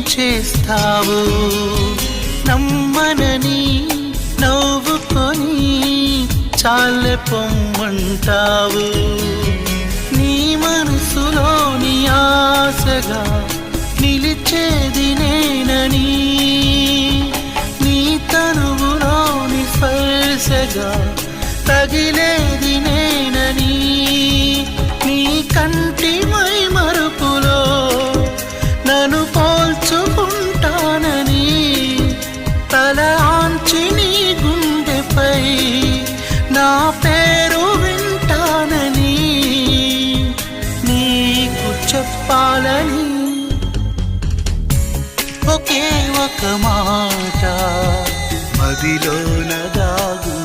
చేస్తావు నమ్మనని నవ్వుకొని చాలే పొమ్మంటావు నీ మనసులోని ఆశగా నిలిచేది నేనని నీ తనువులోని స్పర్శగా తగిలేది నేనని నీ కంటి మై మరుపులో నన్ను పోల్చుకుంటానని తల ఆంచి నీ గుండెపై నా పేరు వింటానని నీకు చెప్పాలని ఒకే ఒక మాట మదిలోన దాగు